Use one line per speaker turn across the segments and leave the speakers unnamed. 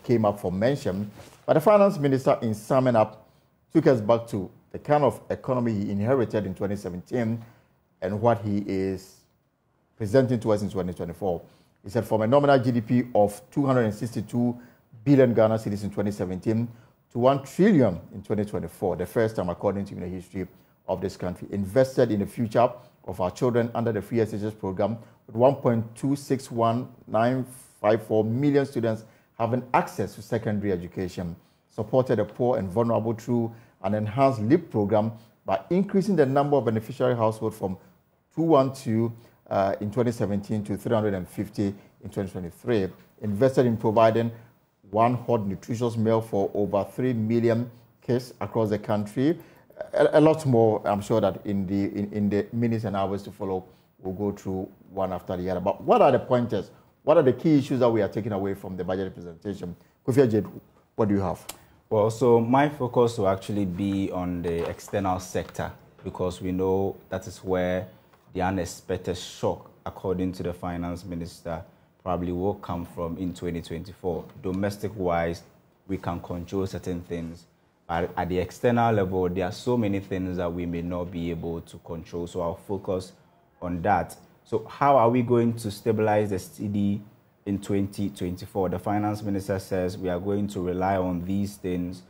came up for mention. But the finance minister, in summing up, took us back to the kind of economy he inherited in 2017 and what he is presenting to us in 2024. He said from a nominal GDP of 262 billion Ghana cedis in 2017 to 1 trillion in 2024, the first time according to the history of this country, invested in the future of our children under the free SHS program, with 1.261954 million students having access to secondary education, supported the poor and vulnerable through an enhanced LEAP program by increasing the number of beneficiary households from 212 in 2017 to 350 in 2023, invested in providing one hot nutritious meal for over 3 million kids across the country. A lot more, I'm sure that in the minutes and hours to follow, we'll go through one after the other. But what are the pointers? What are the key issues that we are taking away from the budget presentation? Kofi Ajay, what do you have?
Well, so my focus will actually be on the external sector, because we know that is where the unexpected shock, according to the finance minister, probably will come from in 2024. Domestic-wise, we can control certain things. At the external level, there are so many things that we may not be able to control. So I'll focus on that. So how are we going to stabilize the cedi in 2024? The finance minister says we are going to rely on these things,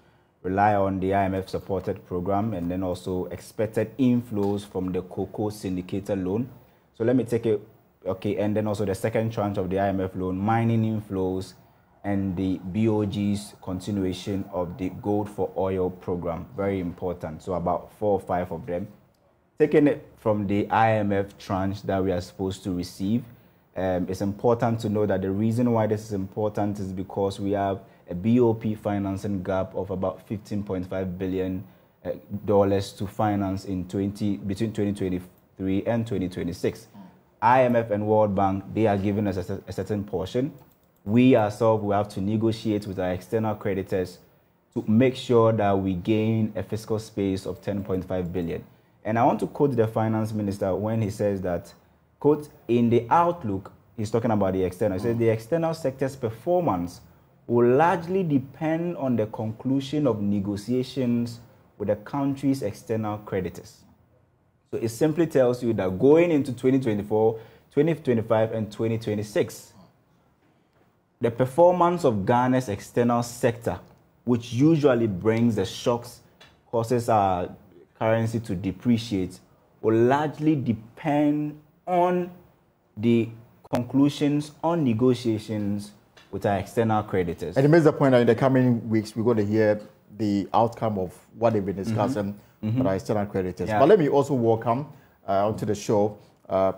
rely on the IMF-supported program, and then also expected inflows from the cocoa syndicated loan. So let me take it, okay, and then also the second tranche of the IMF loan, mining inflows, and the BOG's continuation of the Gold for Oil program. Very important. So about 4 or 5 of them. Taking it from the IMF tranche that we are supposed to receive, it's important to know that the reason why this is important is because we have a BOP financing gap of about $15.5 billion to finance in between 2023 and 2026. IMF and World Bank, they are giving us a certain portion. We ourselves will have to negotiate with our external creditors to make sure that we gain a fiscal space of 10.5 billion. And I want to quote the finance minister when he says that, quote, in the outlook, he's talking about the external. He says the external sector's performance will largely depend on the conclusion of negotiations with the country's external creditors. So it simply tells you that going into 2024, 2025, and 2026, the performance of Ghana's external sector, which usually brings the shocks, causes our currency to depreciate, will largely depend on the conclusions on negotiations with our external creditors. And
it makes the point that in the coming weeks, we're going to hear the outcome of what they've been discussing with our external creditors. Yeah. But let me also welcome onto the show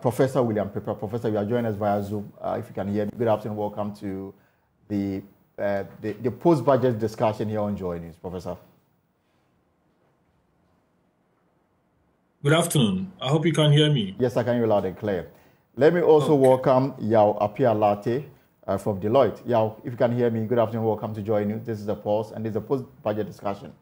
Professor William Pepper. Professor, you are joining us via Zoom. If you can hear me, good afternoon. Welcome to the post-budget discussion here on JoyNews. Professor.
Good afternoon. I hope you can hear me.
Yes, I can hear you loud and clear. Let me also welcome Yao Apia-Latte from Deloitte. Yao, if you can hear me, good afternoon. Welcome to JoyNews. This is the pause, and this is a post-budget discussion.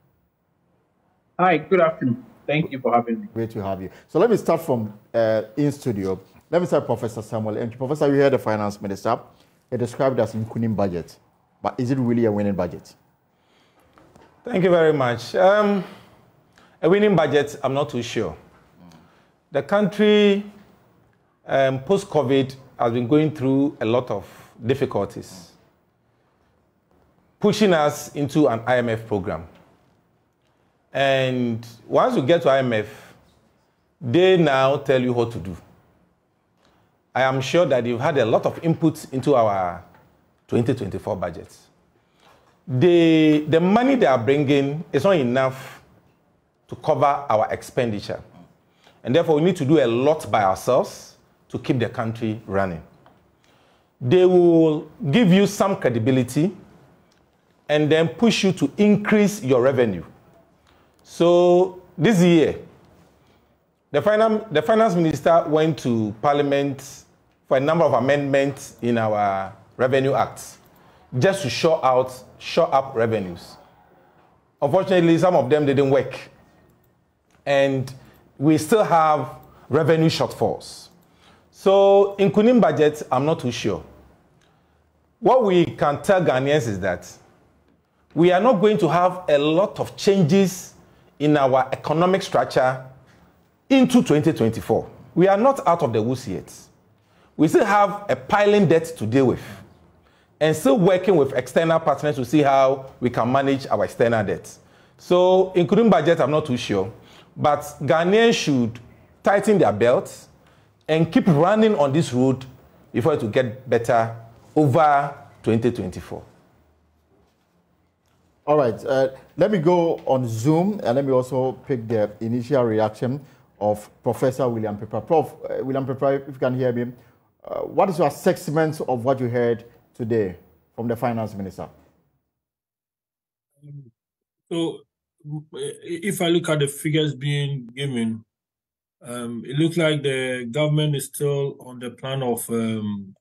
Hi, good afternoon. Thank you for having me.
Great to have you. So let me start from in studio. Let me start Professor Samuel Antwi. Professor, you heard the finance minister. He described it as a winning budget. But is it really a winning budget?
Thank you very much. A winning budget, I'm not too sure. The country, post-COVID, has been going through a lot of difficulties, pushing us into an IMF program. And once you get to IMF, they now tell you what to do. I am sure that you've had a lot of inputs into our 2024 budget. The money they are bringing is not enough to cover our expenditure. And therefore, we need to do a lot by ourselves to keep the country running. They will give you some credibility and then push you to increase your revenue. So this year, the finance minister went to Parliament for a number of amendments in our Revenue Act, just to shore up revenues. Unfortunately, some of them didn't work. And we still have revenue shortfalls. So in Kunim budget, I'm not too sure. what we can tell Ghanaians is that we are not going to have a lot of changes in our economic structure into 2024. We are not out of the woods yet. We still have a piling debt to deal with and still working with external partners to see how we can manage our external debt. So, including budget, I'm not too sure, but Ghanaians should tighten their belts and keep running on this road before it will get better over 2024.
All right, let me go on Zoom and let me also pick the initial reaction of Professor William Pepper. Prof, William Pepper, if you can hear me, what is your assessment of what you heard today from the Finance Minister?
So, if I look at the figures being given, it looks like the government is still on the plan of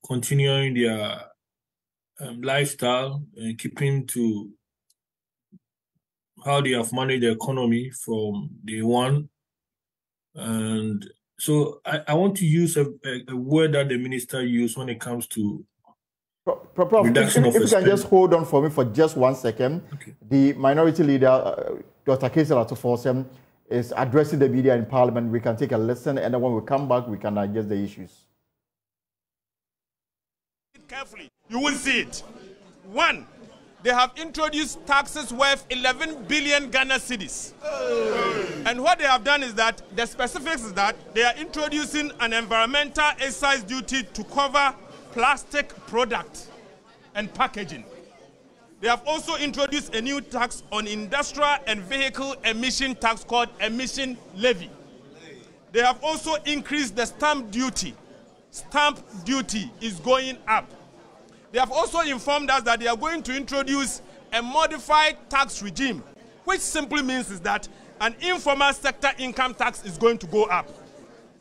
continuing their lifestyle and keeping to how they have managed the economy from day one. And so I want to use a word that the minister used when it comes to
Prof,
reduction
if you can just hold on for me for just 1 second.
Okay.
The minority leader, Dr. Kesel Atufosem, is addressing the media in Parliament. We can take a listen, and then when we come back, we can address the issues.
Carefully, you will see it. One, they have introduced taxes worth 11 billion Ghana cedis. And what they have done is that, the specifics is that they are introducing an environmental excise duty to cover plastic product and packaging. They have also introduced a new tax on industrial and vehicle emission tax called emission levy. They have also increased the stamp duty. Stamp duty is going up. They have also informed us that they are going to introduce a modified tax regime, which simply means is that an informal sector income tax is going to go up.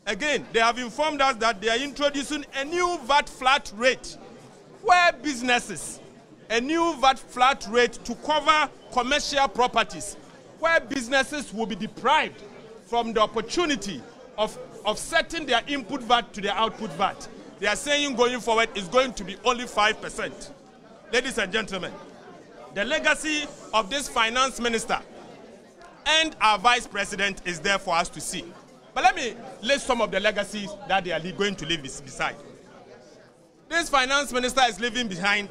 Again, they have informed us that they are introducing a new VAT flat rate, where businesses, a new VAT flat rate to cover commercial properties, where businesses will be deprived from the opportunity of setting their input VAT to their output VAT. They are saying going forward is going to be only 5%. Ladies and gentlemen, the legacy of this finance minister and our vice president is there for us to see. But let me list some of the legacies that they are going to leave beside. This finance minister is leaving behind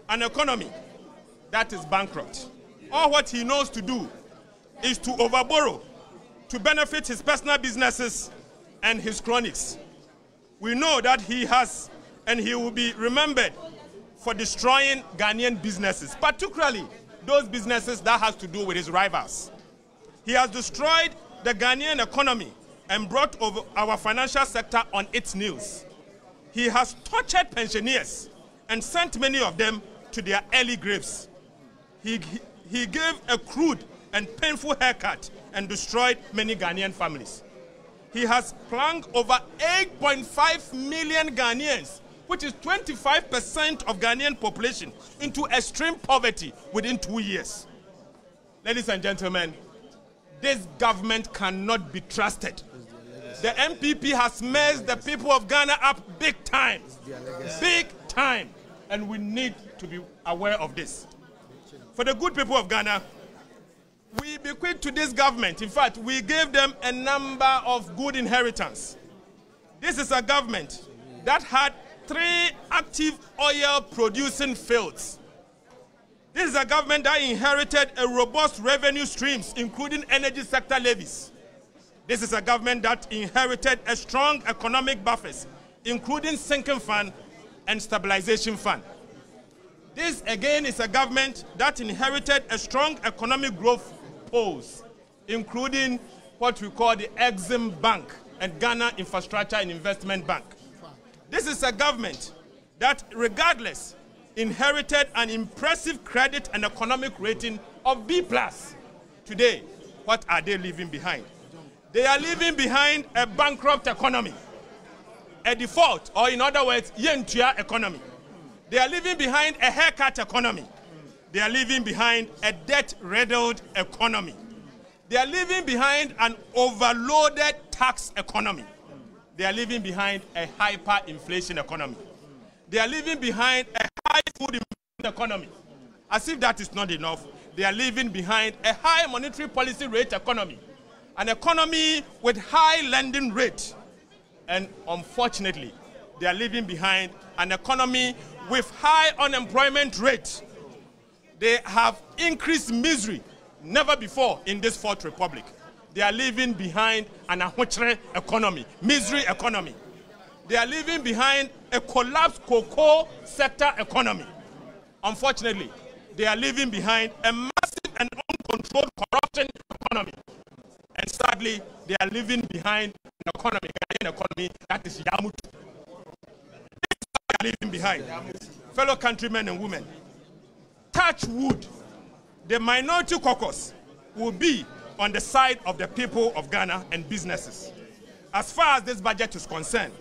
an economy that is bankrupt. All what he knows to do is to overborrow to benefit his personal businesses and his cronies. We know that he has, and he will be remembered for destroying Ghanaian businesses, particularly those businesses that has to do with his rivals. He has destroyed the Ghanaian economy and brought over our financial sector on its knees. He has tortured pensioners and sent many of them to their early graves. He gave a crude and painful haircut and destroyed many Ghanaian families. He has plunged over 8.5 million Ghanaians, which is 25% of Ghanaian population, into extreme poverty within 2 years. Ladies and gentlemen, this government cannot be trusted. The MPP has messed the people of Ghana up big time. Big time. And we need to be aware of this. For the good people of Ghana, we bequeath to this government, in fact, we gave them a number of good inheritance. This is a government that had 3 active oil-producing fields. This is a government that inherited a robust revenue streams, including energy sector levies. This is a government that inherited a strong economic buffers, including sinking fund and stabilization fund. This, again, is a government that inherited a strong economic growth pole, including what we call the Exim Bank and Ghana Infrastructure and Investment Bank. This is a government that, regardless, inherited an impressive credit and economic rating of B+. Today, what are they leaving behind? They are leaving behind a bankrupt economy, a default, or in other words, yentua economy. They are leaving behind a haircut economy. They are leaving behind a debt-riddled economy. They are leaving behind an overloaded tax economy. They are leaving behind a hyperinflation economy. They are leaving behind a high food in the economy. As if that is not enough, they are leaving behind a high monetary policy rate economy, an economy with high lending rate. And unfortunately, they are leaving behind an economy with high unemployment rate. They have increased misery never before in this Fourth Republic. They are leaving behind an ahochre economy, misery economy. They are leaving behind a collapsed cocoa sector economy. Unfortunately, they are leaving behind a massive and uncontrolled corruption economy. And sadly, they are leaving behind an economy that is Yamut. They are leaving behind. Fellow countrymen and women, touch wood, the minority caucus will be on the side of the people of Ghana and businesses. As far as this budget is concerned,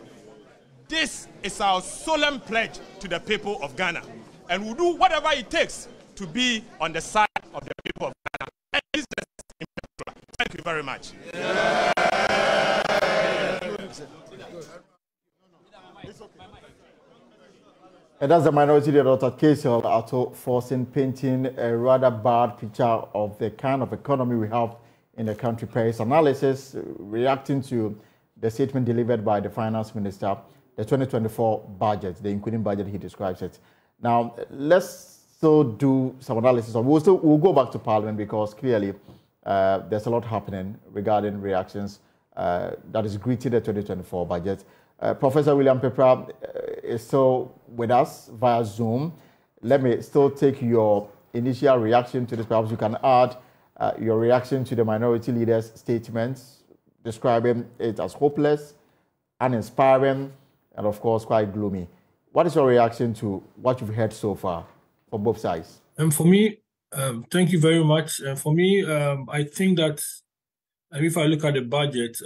this is our solemn pledge to the people of Ghana. And we'll do whatever it takes to be on the side of the people of Ghana and business in particular. Thank you very much.
And that's the minority leader, Dr. Ofori-Atta, forcing painting a rather bad picture of the kind of economy we have in the country. Per his analysis, reacting to the statement delivered by the finance minister, the 2024 budget, the including budget, he describes it. Now, let's still do some analysis. We'll go back to Parliament because clearly there's a lot happening regarding reactions that is greeting the 2024 budget. Professor William Pepra is still with us via Zoom. Let me still take your initial reaction to this. Perhaps you can add your reaction to the minority leader's statements, describing it as hopeless, uninspiring, and of course quite gloomy. What is your reaction to what you've heard so far from both sides?
And for me, thank you very much. For me, I think that if I look at the budget,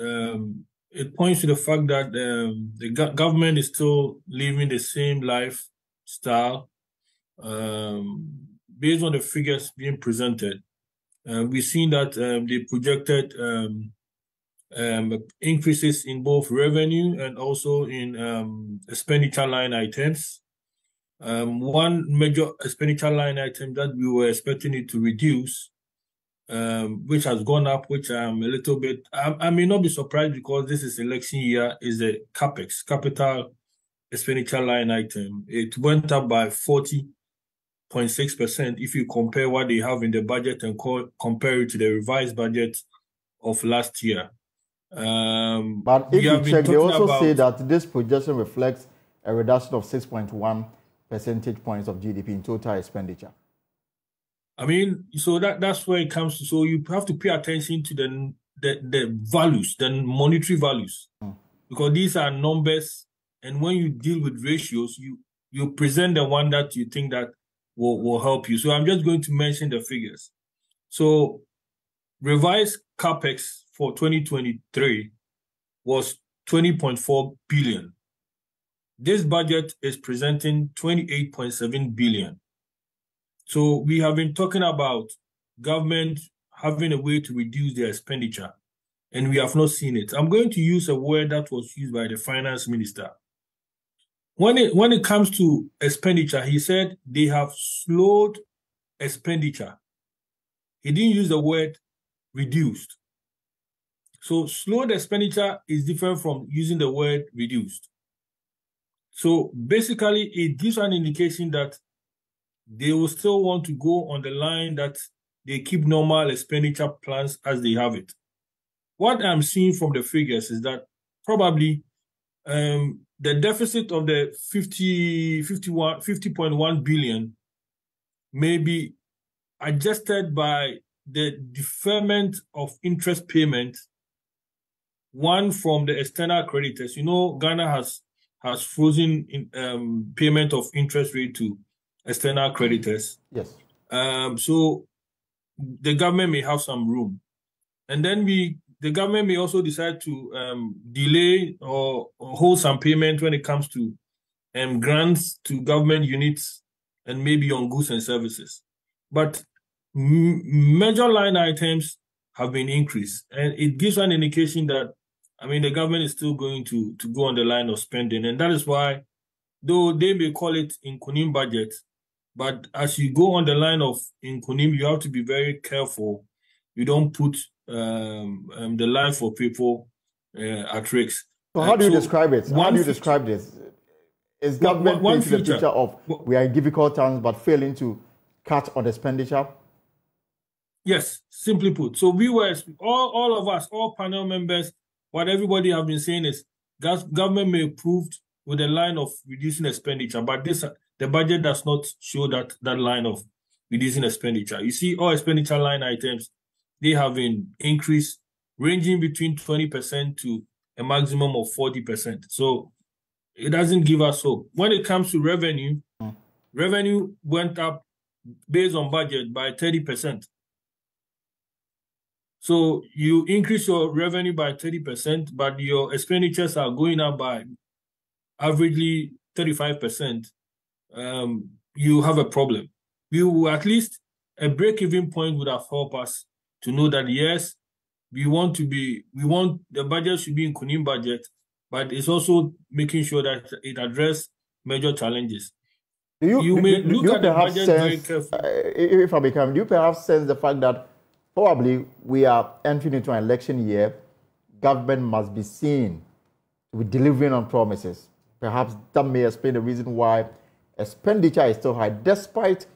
it points to the fact that the government is still living the same lifestyle based on the figures being presented. We've seen that they projected increases in both revenue and also in expenditure line items. One major expenditure line item that we were expecting it to reduce, which has gone up, which I'm a little bit, I may not be surprised because this is election year, is the CAPEX, capital expenditure line item. It went up by 40.6% if you compare what they have in the budget and compare it to the revised budget of last year.
But if you check, they also say that this projection reflects a reduction of 6.1 percentage points of GDP in total expenditure.
I mean, so that's where it comes to. So you have to pay attention to the values, the monetary values, because these are numbers. And when you deal with ratios, you present the one that you think that will help you. So I'm just going to mention the figures. So revised CAPEX for 2023 was 20.4 billion. This budget is presenting 28.7 billion. So we have been talking about government having a way to reduce their expenditure, and we have not seen it. I'm going to use a word that was used by the finance minister. When it comes to expenditure, he said they have slowed expenditure. He didn't use the word reduced. So slowed expenditure is different from using the word reduced. So basically, it gives an indication that they will still want to go on the line that they keep normal expenditure plans as they have it. What I'm seeing from the figures is that probably the deficit of the 50.1 billion may be adjusted by the deferment of interest payment, one from the external creditors. You know, Ghana has frozen in, payment of interest rate to external creditors.
Yes.
So the government may have some room. And then the government may also decide to delay or hold some payment when it comes to grants to government units and maybe on goods and services. But major line items have been increased. And it gives an indication that, I mean, the government is still going to go on the line of spending. And that is why, though they may call it in Kunim budget, But as you go on the line of Nkunim, you have to be very careful. You don't put the life of people at risk.
So how do you describe it? How do you describe this? Is government painting the picture of we are in difficult times but failing to cut on expenditure?
Yes, simply put. So we were, all of us, all panel members, what everybody have been saying is government may approve with a line of reducing expenditure, but the budget does not show that line of reducing expenditure. You see, all expenditure line items, they have been increased ranging between 20% to a maximum of 40%. So it doesn't give us hope. When it comes to revenue, revenue went up based on budget by 30%. So you increase your revenue by 30%, but your expenditures are going up by averagely 35%. You have a problem. You will at least a break-even point would have helped us to know that yes, we want the budget should be in Nkunim budget, but it's also making sure that it addresses major challenges.
Do you perhaps sense, if I may come, do you perhaps sense the fact that probably we are entering into an election year, government must be seen to be delivering on promises? Perhaps that may explain the reason why expenditure is still high, despite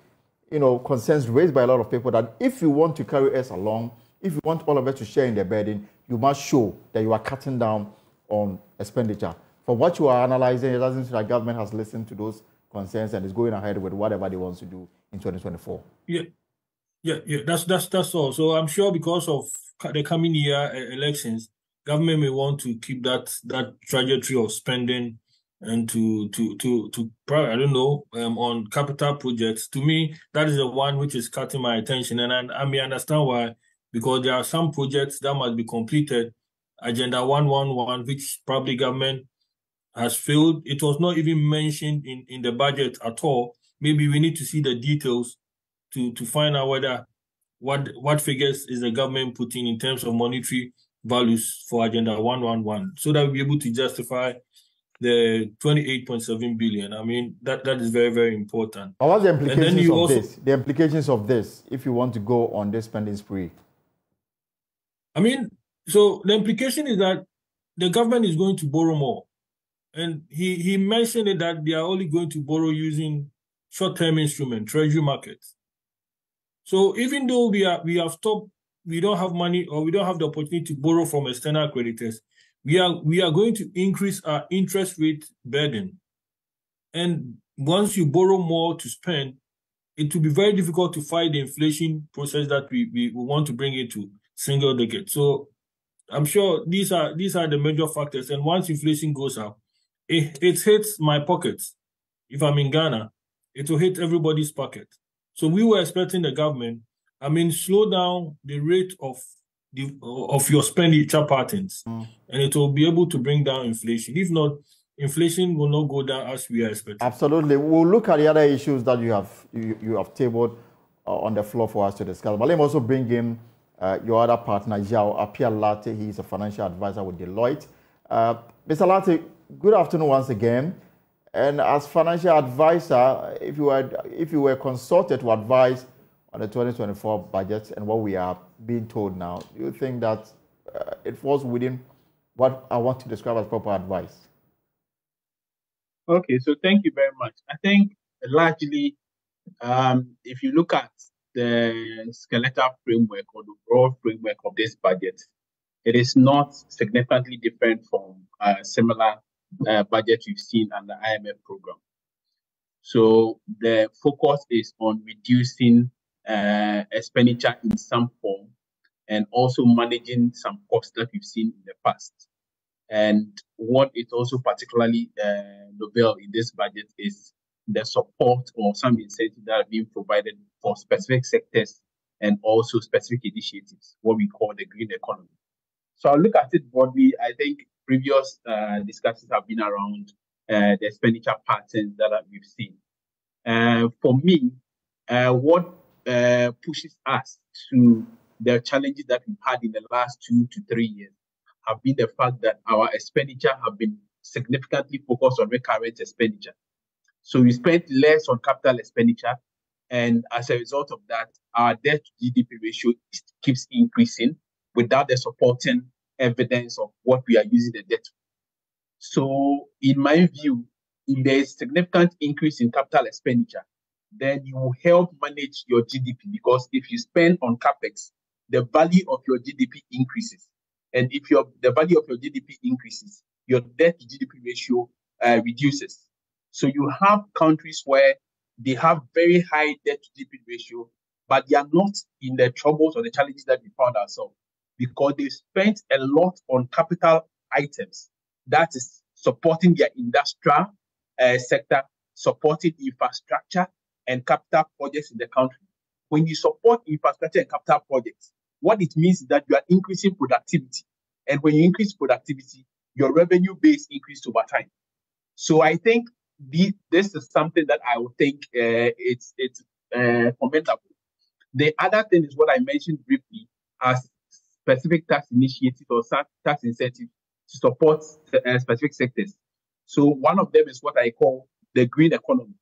concerns raised by a lot of people that if you want to carry us along, if you want all of us to share in the burden, you must show that you are cutting down on expenditure. From what you are analyzing, it doesn't seem like government has listened to those concerns and is going ahead with whatever they want to do in 2024.
Yeah. That's all. So I'm sure because of the coming year elections, government may want to keep that trajectory of spending and to I don't know on capital projects. To me, that is the one which is cutting my attention, and I may understand why, because there are some projects that must be completed. Agenda 111, which probably government has failed. It was not even mentioned in the budget at all. Maybe we need to see the details to find out whether what figures is the government putting in terms of monetary values for Agenda 111, so that we'll be able to justify the 28.7 billion. I mean, that is very, very important.
What's the implications of this? The implications of this, if you want to go on this spending spree?
I mean, so the implication is that the government is going to borrow more. And he mentioned it that they are only going to borrow using short-term instruments, treasury markets. So even though we have stopped, we don't have money or we don't have the opportunity to borrow from external creditors, we are going to increase our interest rate burden. And once you borrow more to spend, it will be very difficult to fight the inflation process that we want to bring into single digit. So I'm sure these are the major factors. And once inflation goes up, it hits my pockets. If I'm in Ghana, it will hit everybody's pocket. So we were expecting the government, slow down the rate of your expenditure patterns, and it will be able to bring down inflation. If not, inflation will not go down as we are expecting. Absolutely.
We'll look at the other issues that you have tabled on the floor for us to discuss. But let me also bring in your other partner, Ofori-Atta. He is a financial advisor with Deloitte. Mr. Latte, good afternoon once again. And as financial advisor, if you were consulted to advise on the 2024 budget and what we are being told now, do you think that it falls within what I want to describe as proper advice?
Okay, so thank you very much. I think largely, if you look at the skeletal framework or the broad framework of this budget, it is not significantly different from similar budget we've seen under the IMF program. So the focus is on reducing expenditure in some form and also managing some costs that we've seen in the past. And what is also particularly novel in this budget is the support or some incentives that are being provided for specific sectors and also specific initiatives, what we call the green economy. So I'll look at it broadly. I think previous discussions have been around the expenditure patterns that we've seen. For me, what pushes us to the challenges that we've had in the last 2 to 3 years have been the fact that our expenditure have been significantly focused on recurrent expenditure. So we spent less on capital expenditure And as a result of that, our debt to GDP ratio keeps increasing without the supporting evidence of what we are using the debt for. So in my view, if there is significant increase in capital expenditure, then you will help manage your GDP, because if you spend on capex, the value of your GDP increases. And if the value of your GDP increases, your debt to GDP ratio reduces. So you have countries where they have very high debt to GDP ratio, but they are not in the troubles or the challenges that we found ourselves, because they spent a lot on capital items that is supporting their industrial sector, supporting infrastructure and capital projects in the country. When you support infrastructure and capital projects, what it means is that you are increasing productivity. And when you increase productivity, your revenue base increases over time. So I think this is something that I would think it's commendable. The other thing is what I mentioned briefly as specific tax initiatives or tax incentives to support specific sectors. So one of them is what I call the green economy.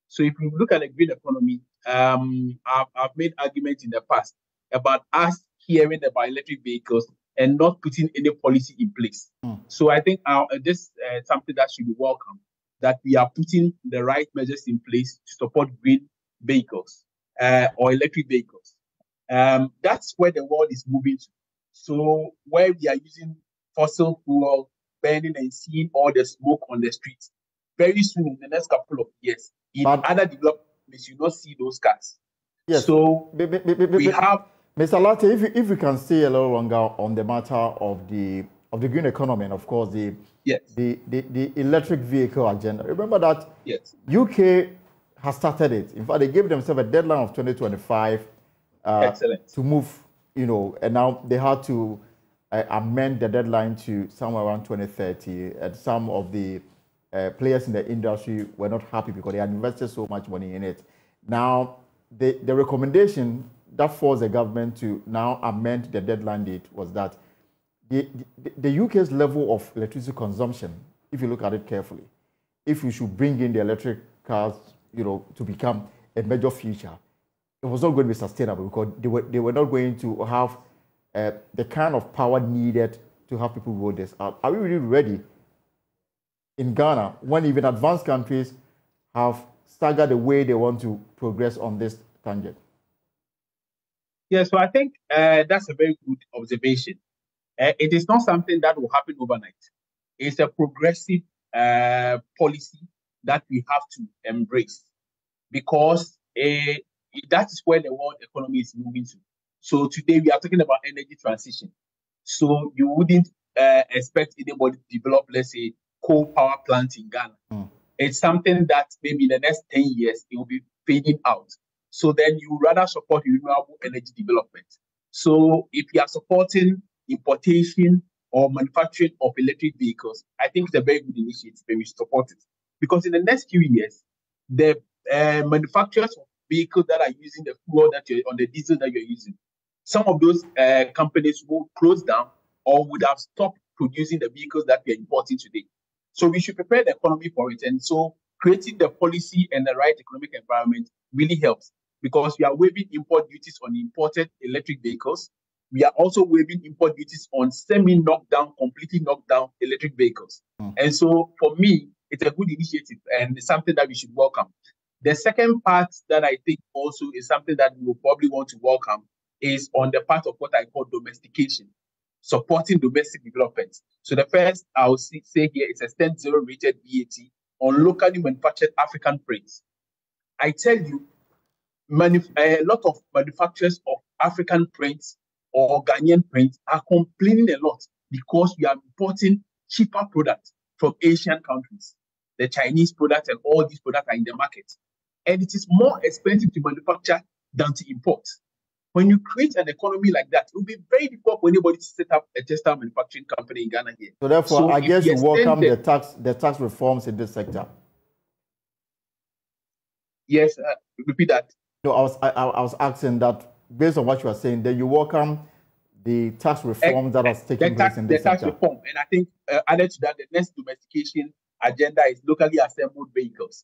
So if you look at the green economy, I've made arguments in the past about us hearing about electric vehicles and not putting any policy in place. So I think this is something that should be welcome, that we are putting the right measures in place to support green vehicles or electric vehicles. That's where the world is moving to. So where we are using fossil fuel, burning and seeing all the smoke on the streets, very soon in the next couple of years, in other developments, you not see those cars.
Yes.
So we have...
Mr. Latte, if we can stay a little longer on the matter of the green economy and of course the electric vehicle agenda. Remember that UK has started it. In fact, they gave themselves a deadline of 2025 to move, and now they had to amend the deadline to somewhere around 2030. And some of the players in the industry were not happy because they had invested so much money in it. Now, the recommendation that forced the government to now amend the deadline date was that the UK's level of electricity consumption, if you look at it carefully, if we should bring in the electric cars, to become a major feature, it was not going to be sustainable because they were not going to have the kind of power needed to have people roll this out. Are we really ready in Ghana when even advanced countries have staggered the way they want to progress on this tangent?
Yeah, so I think that's a very good observation. It is not something that will happen overnight. It's a progressive policy that we have to embrace, because that is where the world economy is moving to. So today we are talking about energy transition. So you wouldn't expect anybody to develop, let's say, coal power plant in Ghana. It's something that maybe in the next 10 years, it will be fading out. So then you rather support renewable energy development. So if you are supporting importation or manufacturing of electric vehicles, I think it's a very good initiative and we support it. Because in the next few years, the manufacturers of vehicles that are using the fuel that you're on the diesel that you're using, some of those companies will close down or would have stopped producing the vehicles that we are importing today. So we should prepare the economy for it. And so creating the policy and the right economic environment really helps, because we are waiving import duties on imported electric vehicles. We are also waiving import duties on semi-knockdown, completely knocked down electric vehicles. And so for me, it's a good initiative and it's something that we should welcome. The second part that I think also is something that we will probably want to welcome is on the part of what I call domestication, supporting domestic development. So the first I will say here is a Stand Zero rated VAT on locally manufactured African prints. I tell you, a lot of manufacturers of African prints or Ghanaian prints are complaining a lot because we are importing cheaper products from Asian countries. The Chinese products and all these products are in the market. And it is more expensive to manufacture than to import. When you create an economy like that, it will be very difficult for anybody to set up a textile manufacturing company in Ghana here.
So therefore, I guess you welcome the tax reforms in this sector.
Yes, repeat that.
No, I was asking that based on what you are saying, that you welcome the tax reform that has taken place in this sector. The tax reform,
and I think added to that, the next domestication agenda is locally assembled vehicles.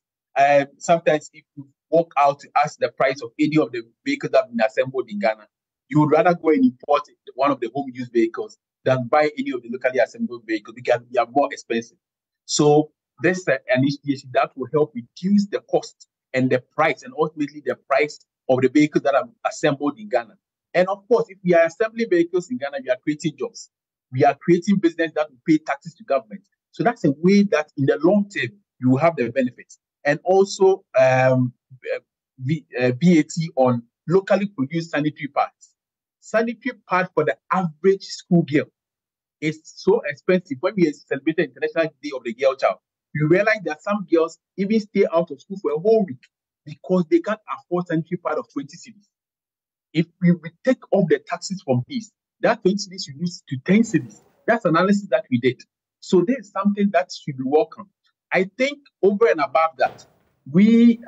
sometimes if you walk out to ask the price of any of the vehicles that have been assembled in Ghana, you would rather go and import one of the home use vehicles than buy any of the locally assembled vehicles because they are more expensive. So this is an initiative that will help reduce the cost and the price, and ultimately the price of the vehicles that are assembled in Ghana. And of course, if we are assembling vehicles in Ghana, we are creating jobs. We are creating business that will pay taxes to government. So that's a way that in the long term, you will have the benefits. And also VAT on locally produced sanitary pads. Sanitary pad for the average school girl is so expensive. When we celebrated International Day of the Girl Child, you realize that some girls even stay out of school for a whole week because they can't afford sanitary pad of 20 cedis. If we take off the taxes from this, that 20 cedis reduced to 10 cedis. That's analysis that we did. So this is something that should be welcome. I think over and above that, we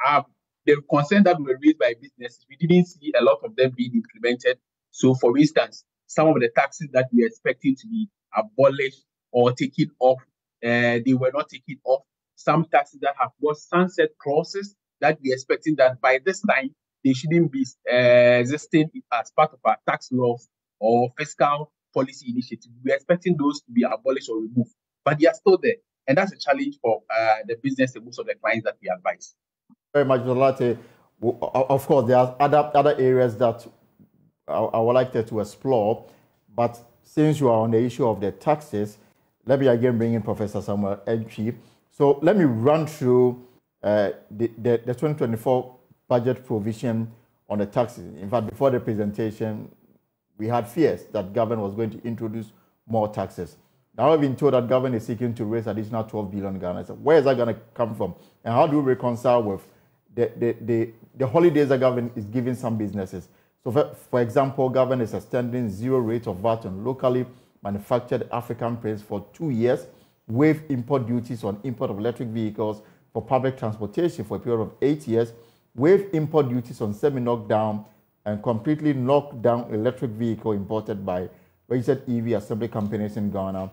have the concern that were raised by businesses. We didn't see a lot of them being implemented. So for instance, some of the taxes that we were expecting to be abolished or taken off, they were not taken off. Some taxes that have got sunset clauses that we're expecting that by this time, they shouldn't be existing as part of our tax laws or fiscal policy initiative. We're expecting those to be abolished or removed, but they are still there. And that's a challenge for the business and most of the clients that we advise.
Very much, Latte. Of course, there are other areas that I would like to explore, but since you are on the issue of the taxes, let me again bring in Professor Samuel Antwi. So let me run through the 2024 budget provision on the taxes. In fact, before the presentation, we had fears that government was going to introduce more taxes. Now I've been told that government is seeking to raise additional 12 billion Ghana. So where is that going to come from? And how do we reconcile with the holidays that government is giving some businesses? So for example, government is extending zero rate of VAT on locally manufactured African prints for 2 years, waive import duties on import of electric vehicles for public transportation for a period of 8 years, waive import duties on semi-knockdown and completely knock down electric vehicle imported by registered EV assembly companies in Ghana,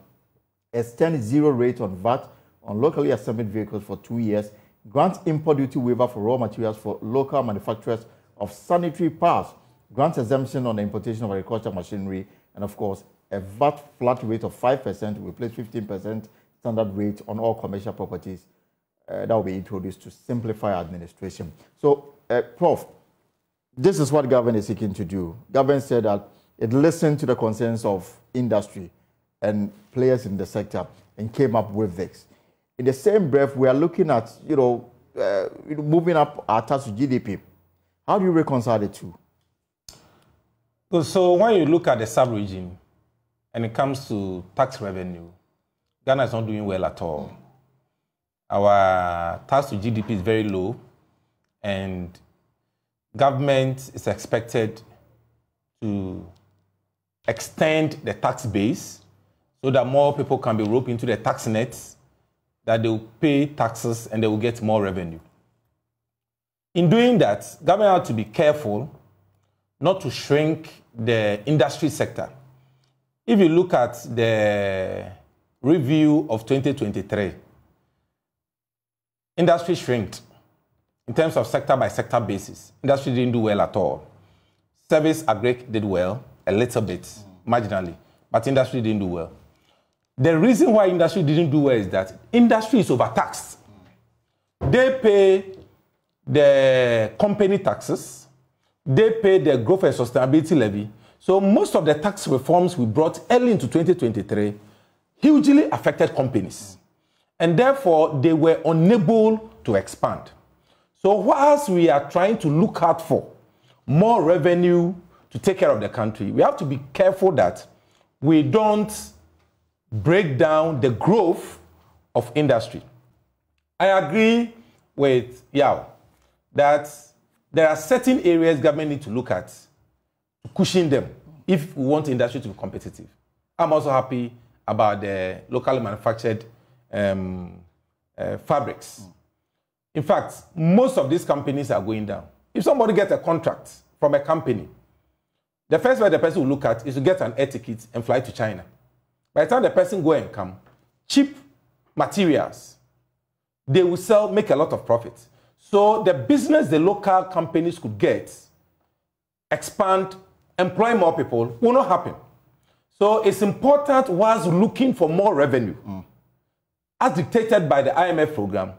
extend zero rate on VAT on locally assembled vehicles for 2 years, grant import duty waiver for raw materials for local manufacturers of sanitary pads, grant exemption on the importation of agricultural machinery, and of course, a VAT flat rate of 5% will replace 15% standard rate on all commercial properties that will be introduced to simplify administration. So, Prof, this is what government is seeking to do. Government said that it listened to the concerns of industry and players in the sector and came up with this. In the same breath, we are looking at, moving up our tax to GDP. How do you reconcile the two?
So when you look at the sub-region, and it comes to tax revenue, Ghana is not doing well at all. Our tax to GDP is very low, and government is expected to extend the tax base so that more people can be roped into the tax nets, that they will pay taxes and they will get more revenue. In doing that, government has to be careful not to shrink the industry sector. If you look at the review of 2023, industry shrinked in terms of sector by sector basis. Industry didn't do well at all. Service agri did well, a little bit, marginally, but industry didn't do well. The reason why industry didn't do well is that industry is overtaxed. They pay the company taxes, they pay the growth and sustainability levy. So most of the tax reforms we brought early into 2023 hugely affected companies. And therefore, they were unable to expand. So whilst we are trying to look out for more revenue to take care of the country, we have to be careful that we don't break down the growth of industry. I agree with Yao that there are certain areas government need to look at to cushion them if we want industry to be competitive. I'm also happy about the locally manufactured fabrics. In fact, most of these companies are going down. If somebody gets a contract from a company, the first way the person will look at is to get an air ticket and fly to China. By the time the person go and come, cheap materials they will make a lot of profit. So the business the local companies could get, expand, employ more people, will not happen. So it's important whilst looking for more revenue, as dictated by the IMF program,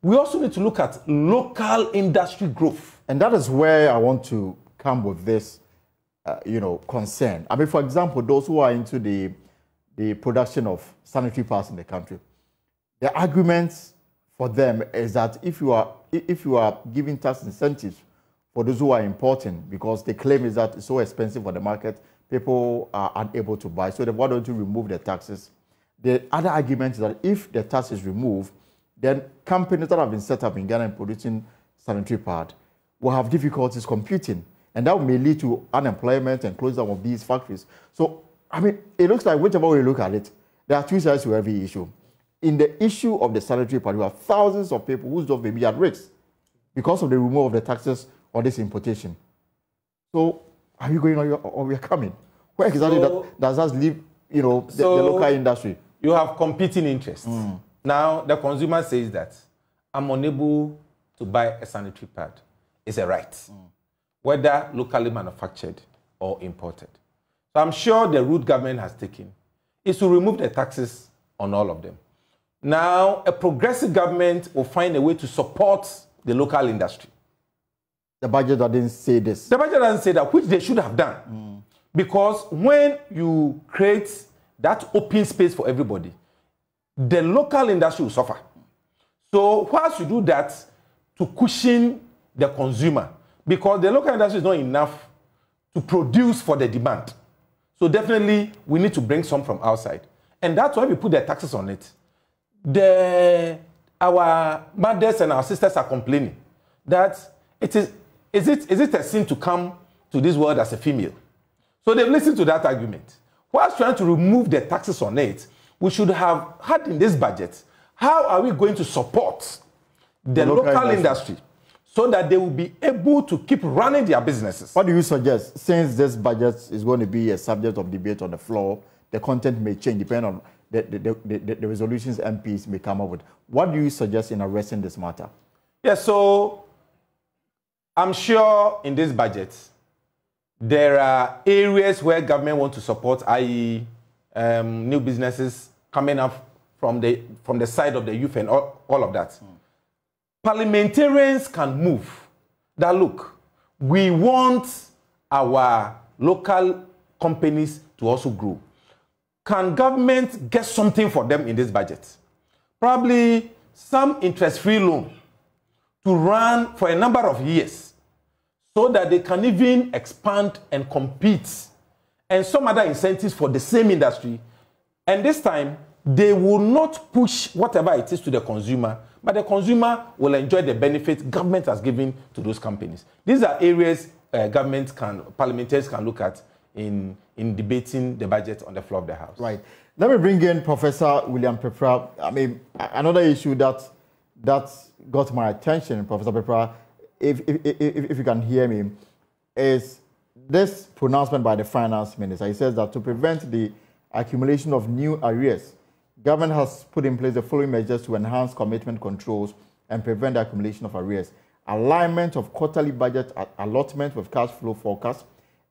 we also need to look at local industry growth.
And that is where I want to come with this, concern. I mean, for example, those who are into the production of sanitary pads in the country, the arguments for them is that if you are giving tax incentives for those who are importing, because the claim is that it's so expensive for the market, people are unable to buy. So why don't you remove the taxes? The other argument is that if the tax is removed, then companies that have been set up in Ghana and producing sanitary pad will have difficulties competing. And that may lead to unemployment and closing down of these factories. So, I mean, it looks like whichever way you look at it, there are two sides to every issue. In the issue of the sanitary pad, you have thousands of people whose jobs may be at risk because of the removal of the taxes or this importation. So, are you going or we are coming? Where exactly does that leave, the local industry?
You have competing interests. Now, the consumer says that I'm unable to buy a sanitary pad. It's a right, whether locally manufactured or imported. So I'm sure the route government has taken is to remove the taxes on all of them. Now, a progressive government will find a way to support the local industry.
The budget doesn't say this.
The budget doesn't say that, which they should have done. Because when you create that open space for everybody, the local industry will suffer. So whilst you do that to cushion the consumer, because the local industry is not enough to produce for the demand. So definitely we need to bring some from outside. And that's why we put the taxes on it. Our mothers and our sisters are complaining that is it a sin to come to this world as a female? So they've listened to that argument. Whilst trying to remove the taxes on it, we should have had in this budget, how are we going to support the local industry so that they will be able to keep running their businesses?
What do you suggest? Since this budget is going to be a subject of debate on the floor, the content may change depending on the resolutions MPs may come up with. What do you suggest in addressing this matter?
Yes, so I'm sure in this budget, there are areas where government wants to support, i.e., new businesses coming up from the side of the youth and all of that. Parliamentarians can move that, look, we want our local companies to also grow. Can government get something for them in this budget? Probably some interest-free loan to run for a number of years so that they can even expand and compete, and some other incentives for the same industry. And this time, they will not push whatever it is to the consumer, but the consumer will enjoy the benefits government has given to those companies. These are areas parliamentarians can look at in debating the budget on the floor of the House.
Right. Let me bring in Professor William Pepra. I mean, another issue that got my attention, Professor Pepra, if you can hear me, is this pronouncement by the finance minister. He says that to prevent the accumulation of new arrears, government has put in place the following measures to enhance commitment controls and prevent the accumulation of arrears: alignment of quarterly budget allotment with cash flow forecast,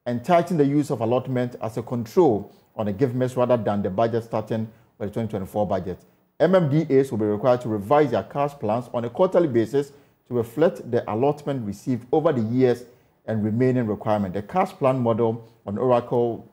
and tighten the use of allotment as a control on the gift rather than the budget starting with the 2024 budget. MMDAs will be required to revise their cash plans on a quarterly basis to reflect the allotment received over the years and remaining requirement. The cash plan model on Oracle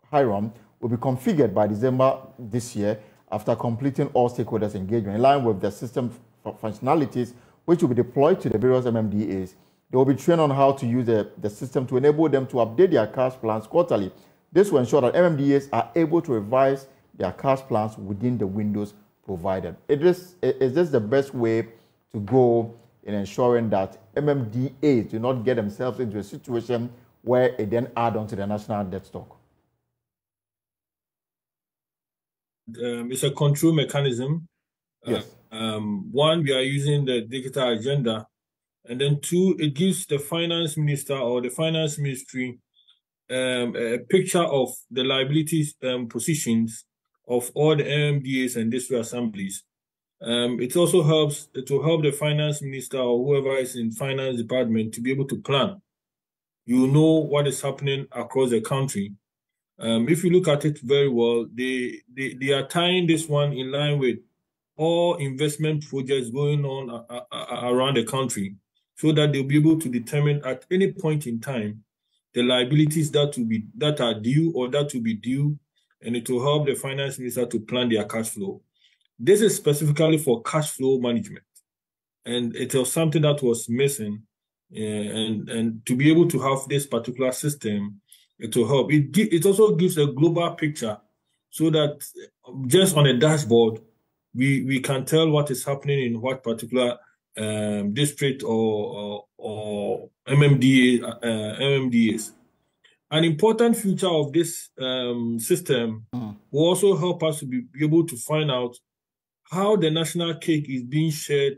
Hiram will be configured by December this year after completing all stakeholders' engagement in line with the system functionalities which will be deployed to the various MMDAs. They will be trained on how to use the system to enable them to update their cash plans quarterly. This will ensure that MMDAs are able to revise their cash plans within the windows provided. Is this the best way to go in ensuring that MMDAs do not get themselves into a situation where it then add on to the national debt stock?
It's a control mechanism.
Yes.
One, we are using the digital agenda. And then two, it gives the finance minister or the finance ministry a picture of the liabilities positions of all the MMDAs and district assemblies. It also helps to help the finance minister or whoever is in finance department to be able to plan. You know what is happening across the country. If you look at it very well, they are tying this one in line with all investment projects going on around the country, so that they'll be able to determine at any point in time the liabilities that are due or that will be due, and it will help the finance minister to plan their cash flow. This is specifically for cash flow management, and it was something that was missing. And to be able to have this particular system, it will help. It also gives a global picture, so that just on a dashboard, we can tell what is happening in what particular district or MMDAs. An important feature of this system will also help us to be able to find out how the national cake is being shared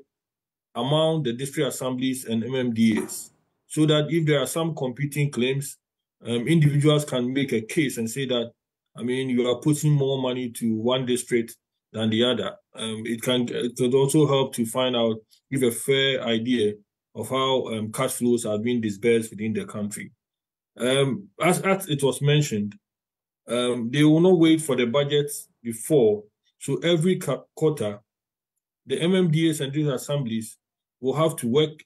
among the district assemblies and MMDAs, so that if there are some competing claims, individuals can make a case and say that, I mean, you are putting more money to one district than the other. It could also help to find out, give a fair idea of how cash flows are being disbursed within the country. As it was mentioned, they will not wait for the budgets before. So every quarter, the MMDAs and district assemblies will have to work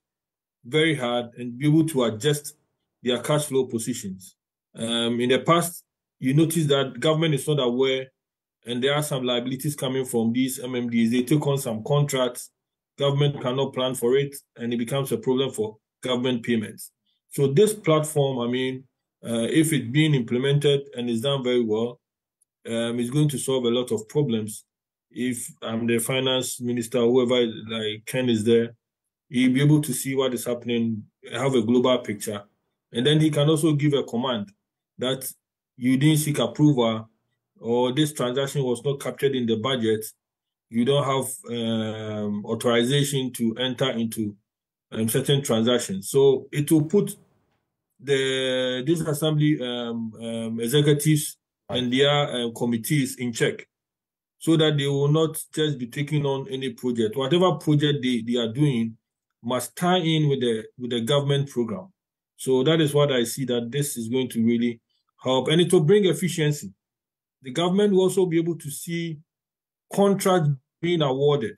very hard and be able to adjust their cash flow positions. In the past, you notice that government is not aware, and there are some liabilities coming from these MMDs. They take on some contracts, government cannot plan for it, and it becomes a problem for government payments. So this platform, I mean, if it's being implemented and is done very well, it's going to solve a lot of problems. If I'm the finance minister, whoever like Ken is there, he'll be able to see what is happening, have a global picture. And then he can also give a command that you didn't seek approval, or this transaction was not captured in the budget, you don't have authorization to enter into certain transactions. So it will put this assembly executives and their committees in check, so that they will not just be taking on any project. Whatever project they are doing must tie in with the government program. So that is what I see, that this is going to really help, and it will bring efficiency. The government will also be able to see contracts being awarded.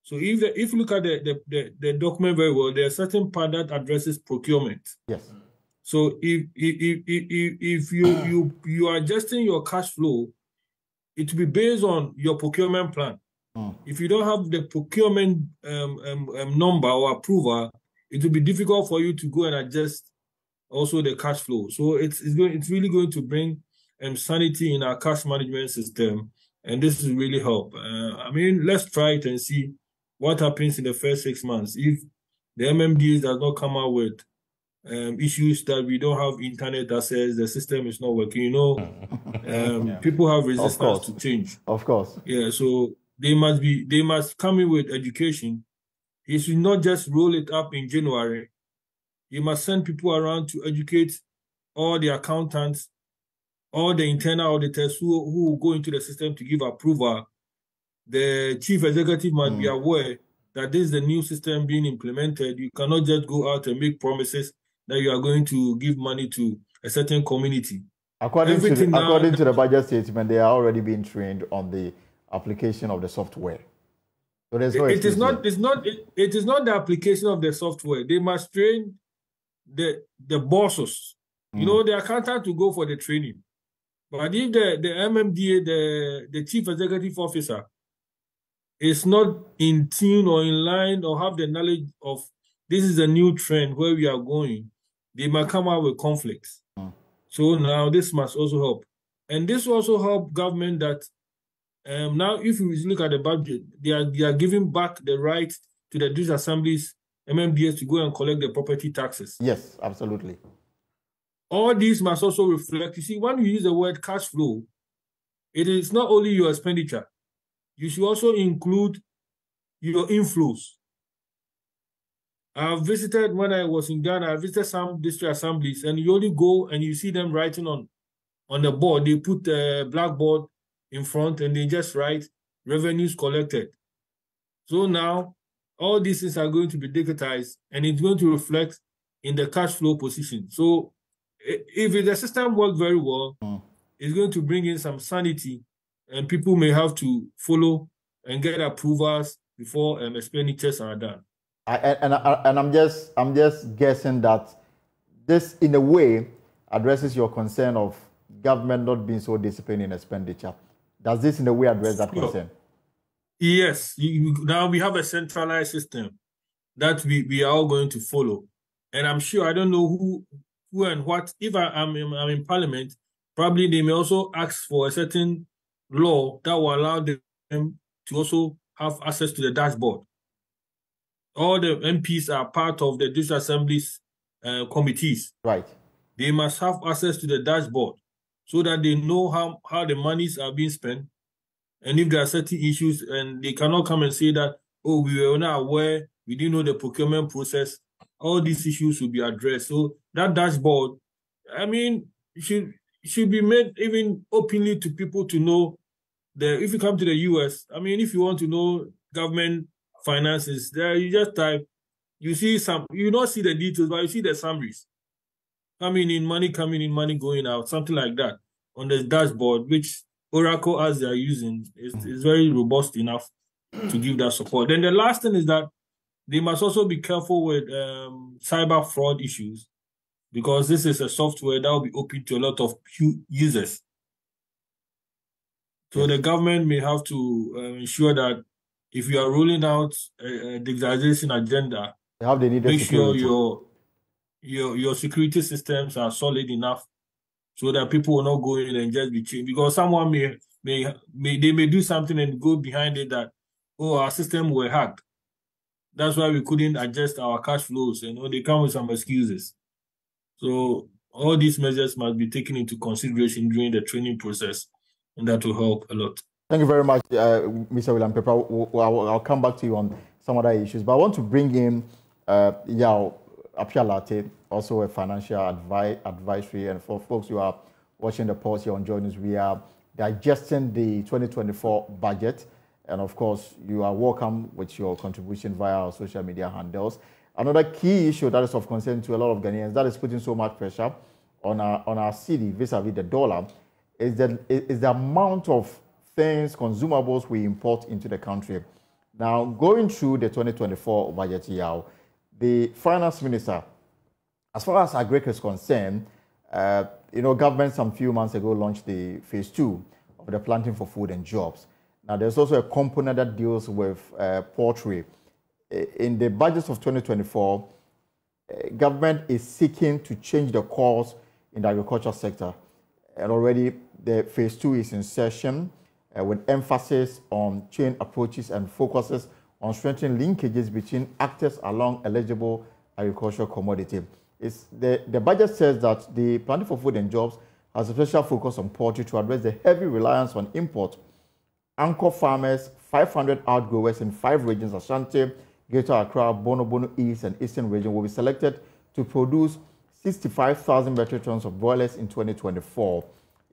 So if you look at the document very well, there are certain part that addresses procurement.
Yes.
So if you are adjusting your cash flow, it will be based on your procurement plan. If you don't have the procurement number or approval, it will be difficult for you to go and adjust also the cash flow. So it's really going to bring sanity in our cash management system, and this will really help. I mean, let's try it and see what happens in the first 6 months. If the MMDs does not come out with issues that we don't have internet access, the system is not working, people have resistance to change.
Of course.
Yeah, so they must come in with education. He should not just roll it up in January. You must send people around to educate all the accountants, all the internal auditors who go into the system to give approval. The chief executive must be aware that this is the new system being implemented. You cannot just go out and make promises that you are going to give money to a certain community.
According to the budget statement, they are already being trained on the application of the software. So there's no
it is not the application of the software. They must train the bosses. The accountant to go for the training. But if the MMDA, the chief executive officer, is not in tune or in line or have the knowledge of this is a new trend where we are going, they might come out with conflicts. So now this must also help. And this will also help government that now if you look at the budget, they are giving back the right to the district assemblies, MMDAs, to go and collect the property taxes.
Yes, absolutely.
All these must also reflect. You see, when you use the word cash flow, it is not only your expenditure. You should also include your inflows. I visited, when I was in Ghana, I visited some district assemblies, and you only go and you see them writing on the board. They put a blackboard in front and they just write revenues collected. So now all these things are going to be digitized, and it's going to reflect in the cash flow position. So if the system works very well, it's going to bring in some sanity, and people may have to follow and get approvals before expenditures are done.
I'm just guessing that this, in a way, addresses your concern of government not being so disciplined in expenditure. Does this, in a way, address that concern?
Yes. Now we have a centralized system that we are all going to follow, and I'm sure, I don't know who and what. If I'm in Parliament, probably they may also ask for a certain law that will allow them to also have access to the dashboard. All the MPs are part of the district assemblies committees.
Right.
They must have access to the dashboard so that they know how the monies are being spent, and if there are certain issues, and they cannot come and say that, oh, we were not aware, we didn't know the procurement process. All these issues will be addressed. So that dashboard, I mean, should be made even openly to people to know. If you come to the US, I mean, if you want to know government finances, there you just type, you see you don't see the details, but you see the summaries. Coming in, money going out, something like that on the dashboard, which Oracle, as they are using, is very robust enough to give that support. Then the last thing is that they must also be careful with cyber fraud issues, because this is a software that will be open to a lot of users. So the government may have to ensure that if you are rolling out a digitalization agenda, make sure your security systems are solid enough so that people will not go in and just be changed. Because someone may do something and go behind it that, oh, our system were hacked. That's why we couldn't adjust our cash flows. They come with some excuses. So all these measures must be taken into consideration during the training process, and that will help a lot.
Thank you very much, Mr. William Pepper. I'll come back to you on some other issues, but I want to bring in Yao Apialate, also a financial advisory. And for folks who are watching the pulse here on JoyNews, we are digesting the 2024 budget. And of course, you are welcome with your contribution via our social media handles. Another key issue that is of concern to a lot of Ghanaians, that is putting so much pressure on our cedi vis-a-vis the dollar, is the amount of things, consumables we import into the country. Now, going through the 2024 budget year, the finance minister, as far as agric is concerned, government some few months ago launched the phase 2 of the planting for food and jobs. Now, there's also a component that deals with poultry. In the budgets of 2024, government is seeking to change the course in the agriculture sector. And already the phase 2 is in session with emphasis on chain approaches and focuses on strengthening linkages between actors along eligible agricultural commodity. The budget says that the planting for food and jobs has a special focus on poultry to address the heavy reliance on import. Anchor farmers, 500 outgrowers in 5 regions, Ashanti, Greater Accra, Bono East and Eastern region, will be selected to produce 65,000 metric tons of broilers in 2024.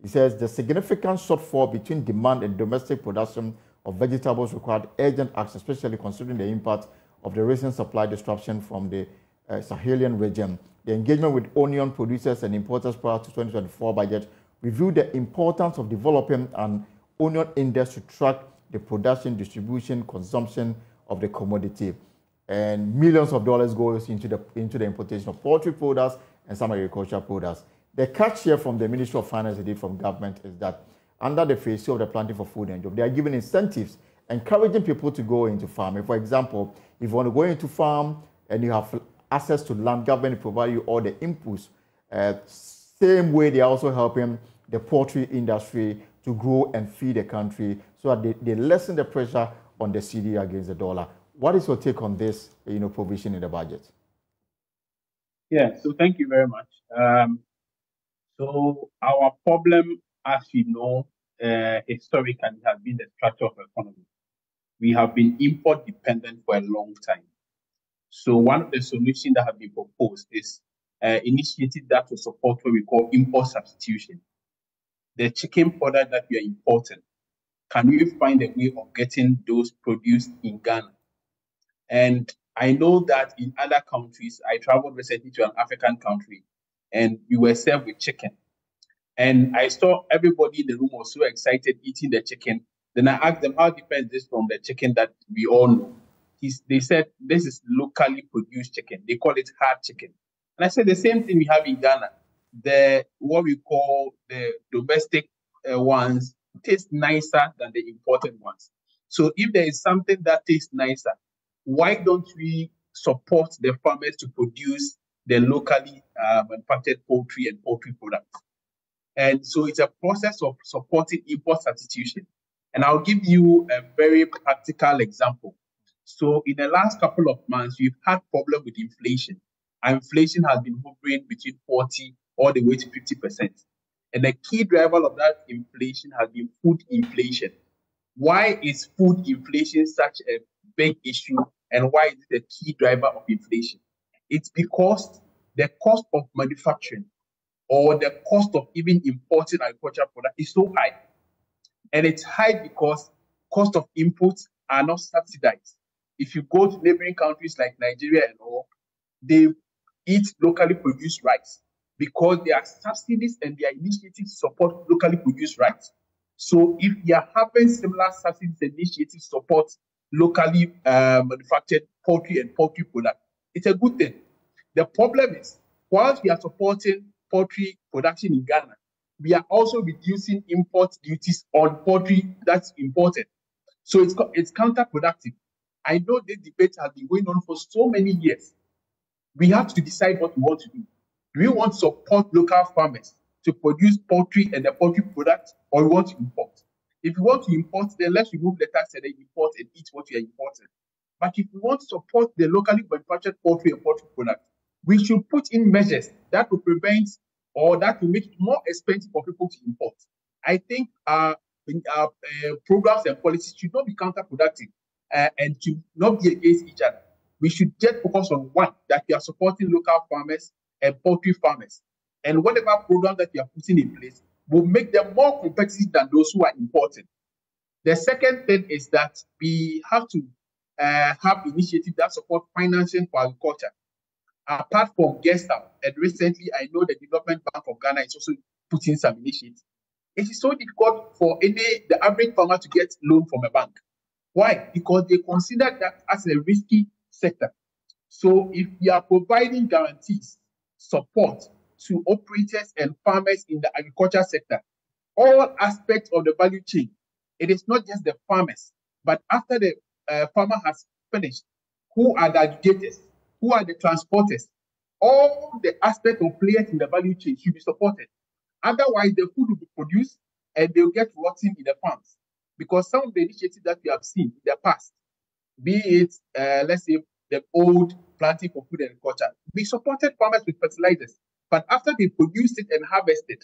It says the significant shortfall between demand and domestic production of vegetables required urgent action, especially considering the impact of the recent supply disruption from the Sahelian region. The engagement with onion producers and importers prior to 2024 budget reviewed the importance of developing an onion index to track the production, distribution, consumption of the commodity. And millions of dollars goes into the importation of poultry products and some agricultural products. The catch here from the Ministry of Finance, indeed from government, is that under the phase 2 of the planting for food and jobs, they are giving incentives, encouraging people to go into farming. For example, if you want to go into farm and you have access to land, government provide you all the inputs. Same way, they are also helping the poultry industry to grow and feed the country so that they lessen the pressure on the cedi against the dollar. What is your take on this, provision in the budget?
Yeah, so thank you very much. So our problem, as you know, historically has been the structure of the economy. We have been import dependent for a long time. So one of the solutions that have been proposed is initiative that will support what we call import substitution. The chicken product that we are importing, can we find a way of getting those produced in Ghana And I know that in other countries, I traveled recently to an African country, and we were served with chicken. And I saw everybody in the room was so excited eating the chicken. Then I asked them, how different is this from the chicken that we all know? They said, this is locally produced chicken. They call it hard chicken. And I said, the same thing we have in Ghana. What we call the domestic ones taste nicer than the imported ones. So if there is something that tastes nicer, why don't we support the farmers to produce the locally manufactured poultry and poultry products? And so it's a process of supporting import substitution. And I'll give you a very practical example. So in the last couple of months, we've had problem with inflation. Our inflation has been hovering between 40 all the way to 50%. And the key driver of that inflation has been food inflation. Why is food inflation such a big issue, and why is it a key driver of inflation? It's because the cost of manufacturing or the cost of even importing agricultural product is so high. And it's high because cost of inputs are not subsidized. If you go to neighboring countries like Nigeria and all, they eat locally produced rice because there are subsidies and there are initiatives to support locally produced rice. So if you are having similar subsidies and initiatives to support locally manufactured poultry and poultry products, it's a good thing. The problem is, whilst we are supporting poultry production in Ghana, we are also reducing import duties on poultry that's imported. So it's counterproductive. I know this debate has been going on for so many years. We have to decide what we want to do. Do we want to support local farmers to produce poultry and the poultry products, or we want to import? If we want to import, then let's remove the tax and then import and eat what we are importing. But if we want to support the locally manufactured poultry and poultry products, we should put in measures that will prevent or that will make it more expensive for people to import. I think programs and policies should not be counterproductive and should not be against each other. We should just focus on one, that we are supporting local farmers and poultry farmers. And whatever program that we are putting in place will make them more competitive than those who are importing. The second thing is that we have to have initiatives that support financing for agriculture. Apart from guest house, and recently I know the Development Bank of Ghana is also putting some initiatives. It is so difficult for the average farmer to get loan from a bank. Why? Because they consider that as a risky sector. So if we are providing guarantees, support to operators and farmers in the agriculture sector, all aspects of the value chain, it is not just the farmers, but after the farmer has finished, who are the aggregators, who are the transporters, all the aspects of players in the value chain should be supported. Otherwise, the food will be produced and they'll get rotting in the farms. Because some of the initiatives that we have seen in the past, be it, let's say, the old planting for food and agriculture, we supported farmers with fertilizers. But after they produced it and harvested,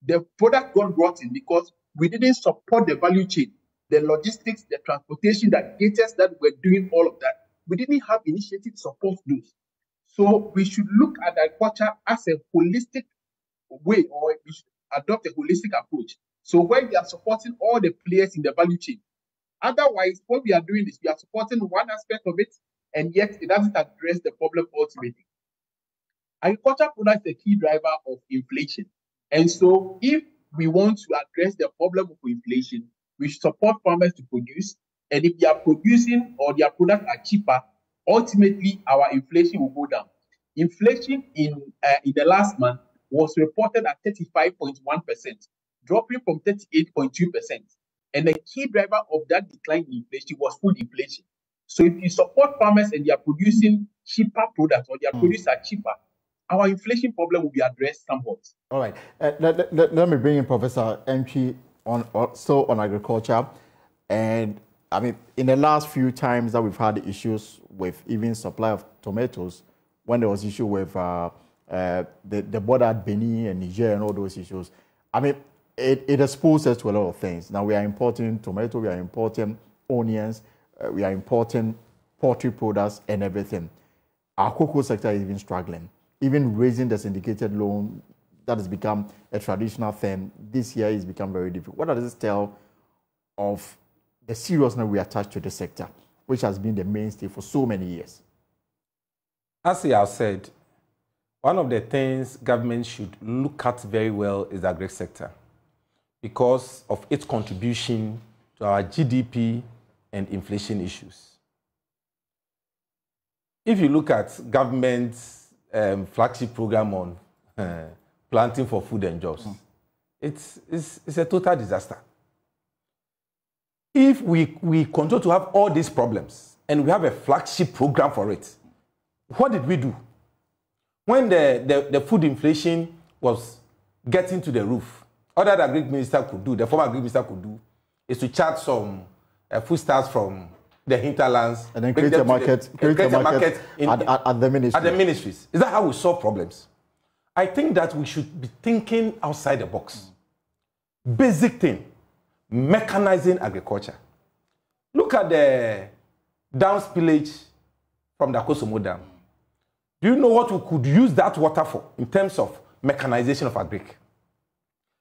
the product got rotten because we didn't support the value chain, the logistics, the transportation, the aggregators that were doing all of that. We didn't have initiative to support those. So we should look at agriculture as a holistic way, or we should adopt a holistic approach. So when we are supporting all the players in the value chain, otherwise what we are doing is we are supporting one aspect of it, and yet it doesn't address the problem ultimately. Agriculture products is a key driver of inflation. And so if we want to address the problem of inflation, we should support farmers to produce. And if they are producing or their products are cheaper, ultimately our inflation will go down. Inflation in the last month was reported at 35.1%, dropping from 38.2%. And the key driver of that decline in inflation was food inflation. So if you support farmers and they are producing cheaper products or their produce are cheaper, our inflation problem will be addressed somewhat.
All right. Let me bring in Professor Antwi on agriculture. And I mean, in the last few times that we've had issues with even supply of tomatoes, when there was issue with the border at Benin and Niger and all those issues, I mean, it exposed us to a lot of things. Now we are importing tomato, we are importing onions, we are importing poultry products and everything. Our cocoa sector is even struggling. Even raising the syndicated loan, that has become a traditional thing, this year has become very difficult. What does this tell of the seriousness we attach to the sector? which has been the mainstay for so many years?
As you have said, one of the things government should look at very well is the agri sector because of its contribution to our GDP and inflation issues. If you look at government's flagship program on planting for food and jobs, it's a total disaster. If we continue to have all these problems and we have a flagship program for it, what did we do? When the food inflation was getting to the roof, all that the agri minister could do, the former agri minister could do, is to charge some foodstuffs from the hinterlands
and then create a market, at the ministries.
At the ministries. Is that how we solve problems? I think that we should be thinking outside the box. Basic thing, mechanizing agriculture. Look at the down spillage from the Kosomo Dam. Do you know what we could use that water for in terms of mechanization of agric?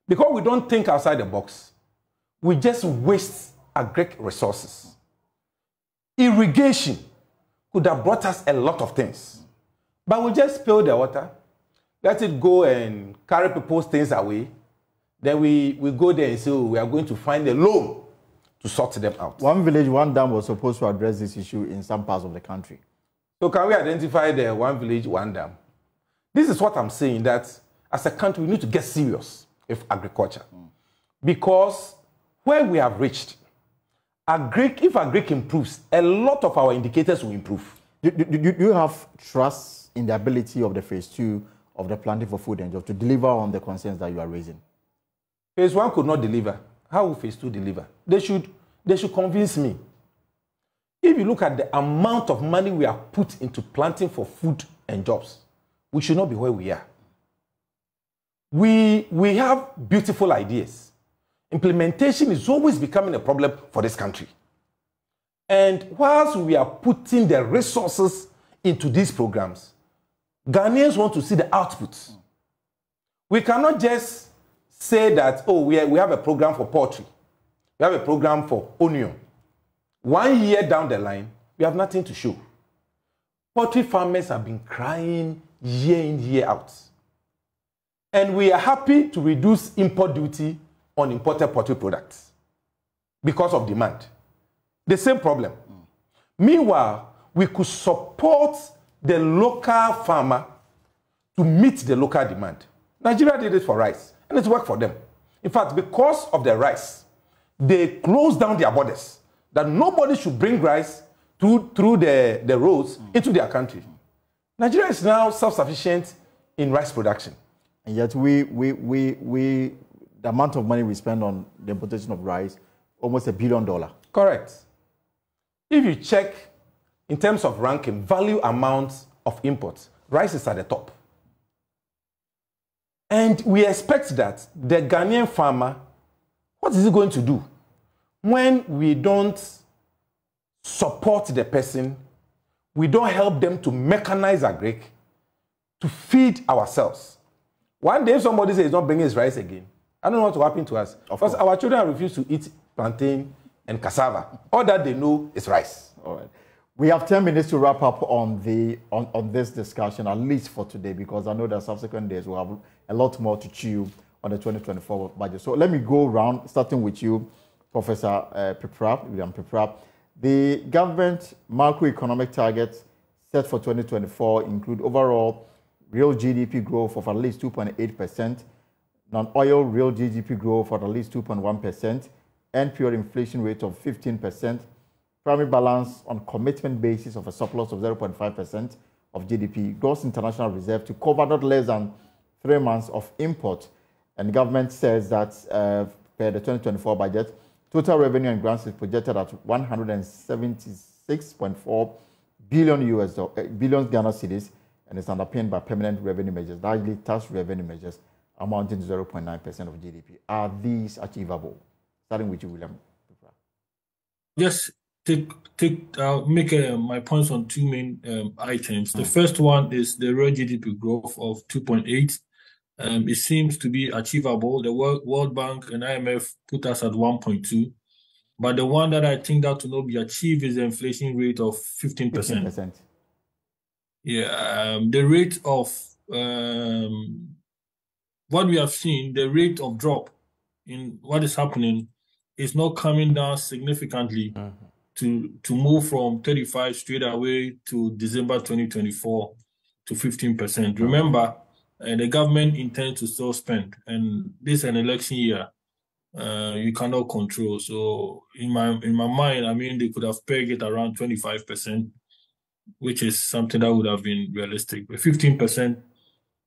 Because we don't think outside the box, we just waste agric resources. Irrigation could have brought us a lot of things. But we just spill the water, let it go and carry people's things away. Then we go there and say, oh, we are going to find a loan to sort them out.
One village, one dam was supposed to address this issue in some parts of the country.
So can we identify the one village, one dam? This is what I'm saying, that as a country, we need to get serious with agriculture. Because where we have reached, if agric improves, a lot of our indicators will improve.
Do you have trust in the ability of the phase 2 of the planting for food and jobs to deliver on the concerns that you are raising?
Phase 1 could not deliver. How will phase 2 deliver? They should convince me. If you look at the amount of money we have put into planting for food and jobs, we should not be where we are. We have beautiful ideas. Implementation is always becoming a problem for this country. And whilst we are putting the resources into these programs, Ghanaians want to see the outputs. We cannot just say that, oh, we have a program for poultry. We have a program for onion. 1 year down the line, we have nothing to show. Poultry farmers have been crying year in, year out. And we are happy to reduce import duty on imported poultry products because of demand. The same problem. Meanwhile, we could support the local farmer to meet the local demand. Nigeria did it for rice, and it worked for them. In fact, because of the rice, they closed down their borders, that nobody should bring rice through the roads into their country. Nigeria is now self-sufficient in rice production.
And yet the amount of money we spend on the importation of rice, almost $1 billion.
Correct. If you check in terms of ranking, value amounts of imports, rice is at the top. And we expect that the Ghanaian farmer, what is he going to do? When we don't support the person, we don't help them to mechanize agric, to feed ourselves. One day, if somebody says he's not bringing his rice again, I don't know what will happen to us. Because our children refuse to eat plantain and cassava. All that they know is rice.
All right. We have 10 minutes to wrap up on this discussion, at least for today, because I know that subsequent days we'll have a lot more to chew on the 2024 budget. So let me go around, starting with you, Professor William Pepra. The government macroeconomic targets set for 2024 include overall real GDP growth of at least 2.8%, non-oil real GDP growth of at least 2.1%, NPR inflation rate of 15%, primary balance on commitment basis of a surplus of 0.5% of GDP, gross international reserve to cover not less than 3 months of import. And the government says that per the 2024 budget, total revenue and grants is projected at 176.4 billion Ghana cedis, and it's underpinned by permanent revenue measures, largely tax revenue measures, amounting to 0.9% of GDP. Are these achievable? Starting with you, William.
Just make my points on two main items. The first one is the real GDP growth of 2.8. It seems to be achievable. The World Bank and IMF put us at 1.2. But the one that I think that will not be achieved is the inflation rate of 15%.
15%.
Yeah, the rate of what we have seen, the rate of drop in what is happening is not coming down significantly to move from 35 straight away to December 2024 to 15%. Remember, the government intends to still spend, and this is an election year. You cannot control. So in my mind, I mean, they could have pegged it around 25%, which is something that would have been realistic. But 15%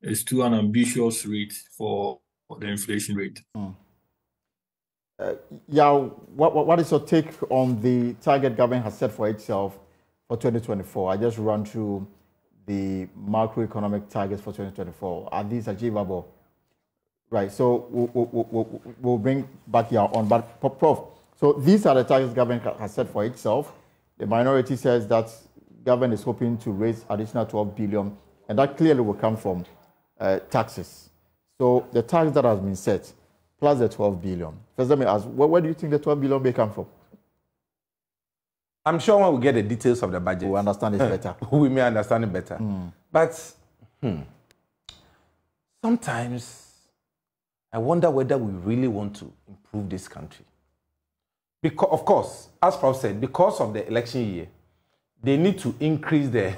is too an ambitious rate for the inflation rate.
Yeah, what is your take on the target government has set for itself for 2024? I just run through the macroeconomic targets for 2024. Are these achievable? Right, so we'll bring back here on. But Prof, so these are the targets government has set for itself. The minority says that government is hoping to raise additional 12 billion, and that clearly will come from taxes. So the tax that has been set, plus the 12 billion. First, let me ask, where do you think the 12 billion may come from?
I'm sure when we get the details of the budget,
we'll understand it better.
We may understand it better. But sometimes I wonder whether we really want to improve this country. Because, of course, as Prof said, because of the election year, they need to increase the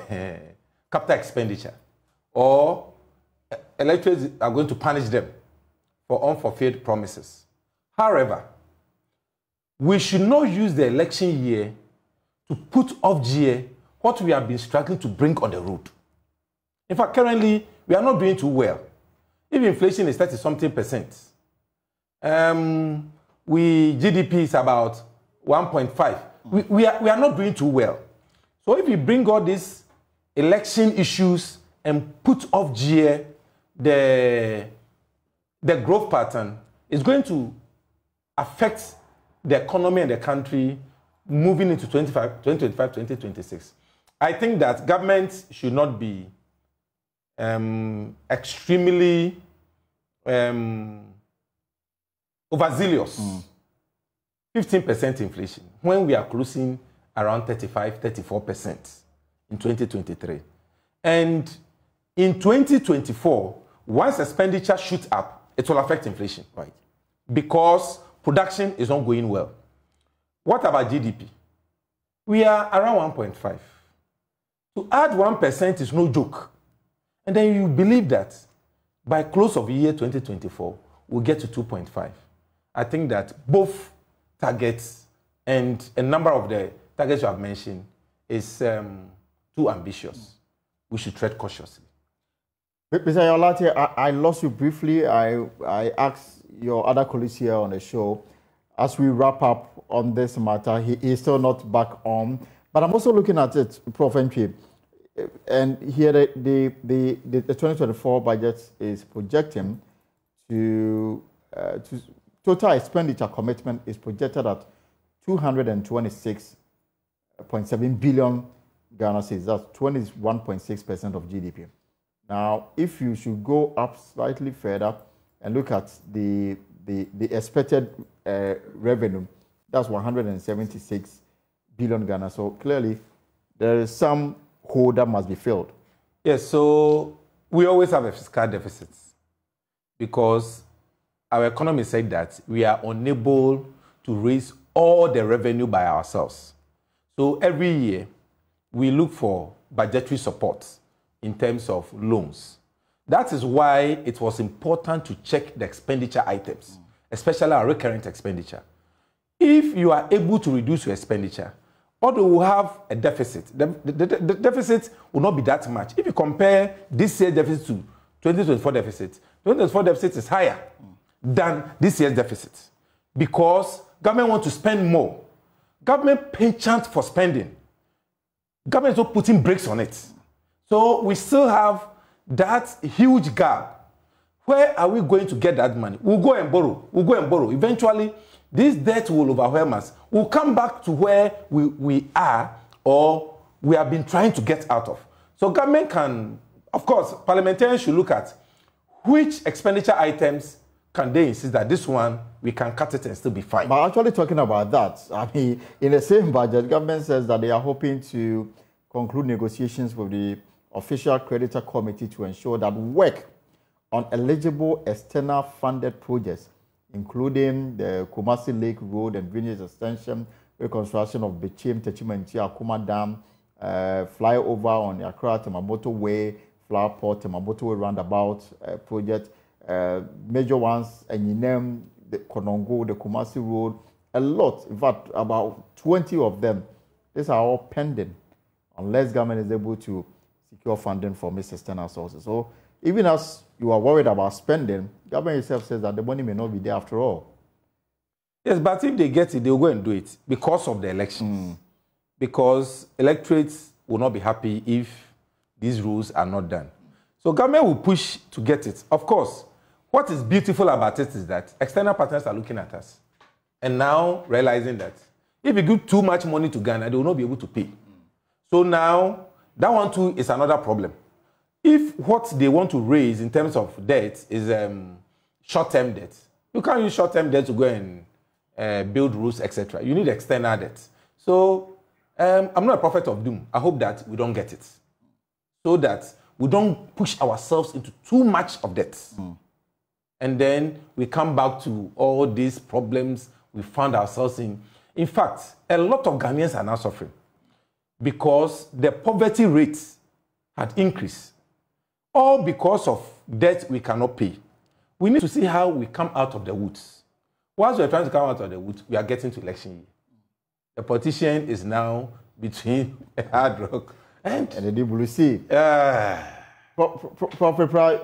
capital expenditure, or electors are going to punish them for unfulfilled promises. However, we should not use the election year to put off GA what we have been struggling to bring on the road. In fact, currently, we are not doing too well. If inflation is 30-something%, GDP is about 1.5. We are not doing too well. So if you bring all these election issues and put off GA, the growth pattern is going to affect the economy and the country moving into 2025, 2026. I think that government should not be extremely overzealous. 15% inflation when we are closing around 35-34% in 2023. And in 2024, once expenditure shoots up, it will affect inflation, right? Because production is not going well. What about GDP? We are around 1.5. To add 1% is no joke. And then you believe that by close of the year 2024, we'll get to 2.5. I think that both targets and a number of the targets you have mentioned is too ambitious. We should tread cautiously.
Mr. Yolati, I lost you briefly. I asked your other colleagues here on the show, as we wrap up on this matter, he is still not back on. But I'm also looking at it, Prof. Antwi, and here the 2024 budget is projecting to total expenditure commitment is projected at 226.7 billion Ghana cedis. That's 21.6% of GDP. Now, if you should go up slightly further and look at the expected revenue, that's 176 billion Ghana. So clearly, there is some hole that must be filled.
Yes, so we always have a fiscal deficit because our economy said that we are unable to raise all the revenue by ourselves. So every year, we look for budgetary support in terms of loans. That is why it was important to check the expenditure items, especially our recurrent expenditure. If you are able to reduce your expenditure, although we have a deficit, the deficit will not be that much. If you compare this year's deficit to 2024 deficit, 2024 deficit is higher than this year's deficit because government wants to spend more. Government penchant for spending. Government is not putting brakes on it. So we still have that huge gap. Where are we going to get that money? We'll go and borrow. We'll go and borrow. Eventually, this debt will overwhelm us. We'll come back to where we are or we have been trying to get out of. So government can, of course, parliamentarians should look at which expenditure items can they insist that this one, we can cut it and still be fine?
But actually talking about that, I mean, in the same budget, government says that they are hoping to conclude negotiations with the official creditor committee to ensure that work on eligible external funded projects, including the Kumasi Lake Road and Drainage Extension, reconstruction of Bechem, Techimanchi, Akuma Dam, flyover on the Accra Temamoto Way, Flower Port, Temamoto Way Roundabout project, major ones, and you name the Konongo, the Kumasi Road, a lot, in fact, about 20 of them. These are all pending, unless government is able to secure funding from its external sources. So even as you are worried about spending, government itself says that the money may not be there after all.
Yes, but if they get it, they'll go and do it because of the elections. Because electorates will not be happy if these rules are not done. So government will push to get it. Of course, what is beautiful about it is that external partners are looking at us and now realizing that if you give too much money to Ghana, they will not be able to pay. So now, that one too is another problem. If what they want to raise in terms of debt is short-term debt, you can't use short-term debt to go and build roads, etc. You need external debt. So I'm not a prophet of doom. I hope that we don't get it, so that we don't push ourselves into too much of debt. And then we come back to all these problems we found ourselves in. In fact, a lot of Ghanaians are now suffering because the poverty rates had increased, all because of debt we cannot pay. We need to see how we come out of the woods. Once we're trying to come out of the woods, we are getting to election year. The politician is now between a hard rock and
the deep blue sea. Prof,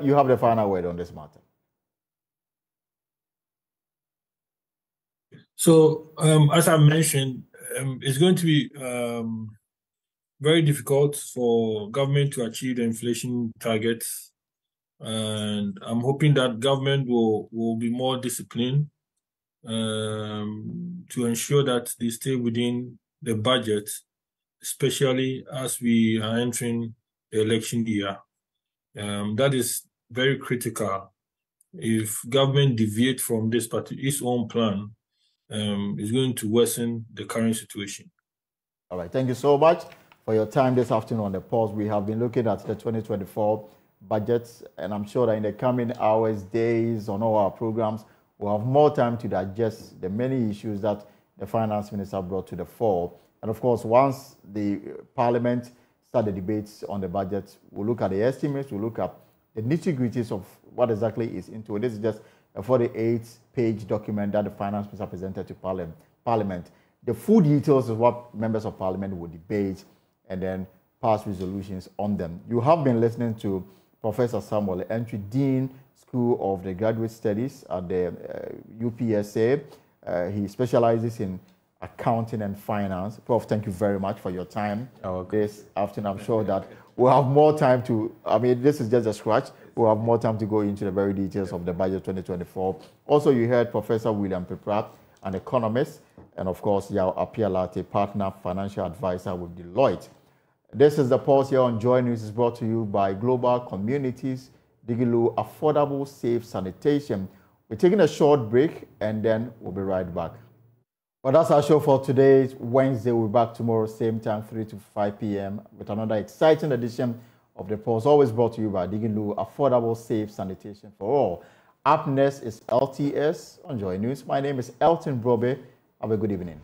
you have the final word on this matter.
So, as I mentioned, it's going to be very difficult for government to achieve the inflation targets. And I'm hoping that government will be more disciplined to ensure that they stay within the budget, especially as we are entering the election year. That is very critical. If government deviates from this its own plan, it's going to worsen the current situation.
All right, thank you so much for your time this afternoon on the Pulse. We have been looking at the 2024 budgets, and I'm sure that in the coming hours, days, on all our programs, we'll have more time to digest the many issues that the finance minister brought to the fore. And of course, once the parliament start the debates on the budget, we'll look at the estimates, we'll look at the nitty-gritties of what exactly is into it. This is just a 48-page document that the finance minister presented to parliament. The full details is what members of parliament will debate and then pass resolutions on them. You have been listening to Professor Samuel Antwi, Dean, School of the Graduate Studies at the UPSA. He specializes in accounting and finance. Prof, thank you very much for your time this afternoon. I'm sure that we'll have more time to, I mean, this is just a scratch. We'll have more time to go into the very details of the budget 2024. Also, you heard Professor William Pepra, an economist, and of course, Yao Apialate, partner financial advisor with Deloitte. This is the Pulse here on JoyNews. Is brought to you by Global Communities, Digilu Affordable Safe Sanitation. We're taking a short break and then we'll be right back. Well, that's our show for today. It's Wednesday. We'll be back tomorrow, same time, 3 to 5 p.m. with another exciting edition of the Pulse, always brought to you by Digilu Affordable Safe Sanitation for all. Up next is LTS on JoyNews. My name is Elton Brobe. Have a good evening.